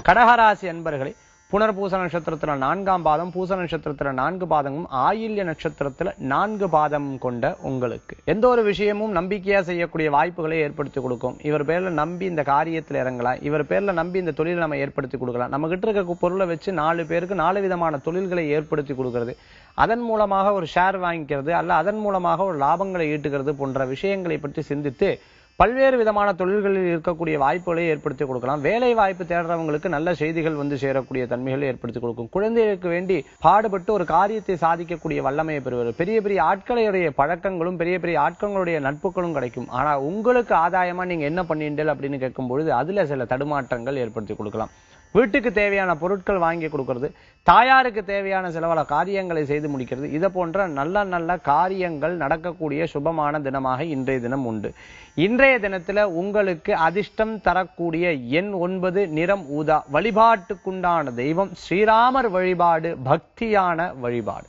கடகராசி அன்பர்களே, புனர்பூச நட்சத்திரத்துல 4ஆம் பாதம், பூச நட்சத்திரத்துல 4 பாதமும், ஆயில்ய நட்சத்திரத்துல 4 பாதமும் கொண்ட உங்களுக்கு எந்த ஒரு விஷயமும் நம்பிக்கையா செய்யக்கூடிய வாய்ப்புகளை ஏற்படுத்தி கொடுக்கும். இவர் பேர்ல நம்பி இந்த காரியத்துல இறங்கலாம், இவர் பேர்ல நம்பி இந்த தொழிலை நம்ம ஏற்படுத்தி கொடுக்கலாம். நம்ம கிட்ட இருக்க பொருளை வச்சு 4 பேருக்கு 4 விதமான தொழில்களை ஏற்படுத்தி கொடுக்கிறது, அதன் மூலமாக ஒரு ஷேர் வாங்கிக்கிறது, அல்ல அதன் மூலமாக ஒரு லாபங்களை ஈட்டுகிறது போன்ற விஷயங்களை பற்றி சிந்தித்து பல்வேறு விதமான தொழில்களில் இருக்கக்கூடிய வாய்ப்புகளை ஏற்படுத்தி கொடுக்கலாம். வேலை வாய்ப்பு தேடுறவங்களுக்கு நல்ல செய்திகள் வந்து சேரக்கூடிய தன்மைகளை ஏற்படுத்தி கொடுக்கும். குழந்தைகளுக்கு வேண்டி பாடுபட்டு ஒரு காரியத்தை சாதிக்கக்கூடிய வல்லமையை பெறுவது, பெரிய பெரிய ஆட்களுடைய பழக்கங்களும் பெரிய பெரிய ஆட்களுடைய நட்புகளும் கிடைக்கும். ஆனா உங்களுக்கு ஆதாயமா நீங்க என்ன பண்ணீங்கள் அப்படின்னு கேட்கும் பொழுது அதுல சில தடுமாற்றங்கள் ஏற்படுத்தி கொடுக்கலாம். வீட்டுக்கு தேவையான பொருட்கள் வாங்கி கொடுக்கிறது, தாயாருக்கு தேவையான சில காரியங்களை செய்து முடிக்கிறது, இதை போன்ற நல்ல நல்ல காரியங்கள் நடக்கக்கூடிய சுபமான தினமாக இன்றைய தினம் உண்டு. இன்றைய தினத்துல உங்களுக்கு அதிர்ஷ்டம் தரக்கூடிய எண் 9, நிறம் ஊதா. வழிபாட்டுக்குண்டான தெய்வம் ஸ்ரீராமர் வழிபாடு, பக்தியான வழிபாடு.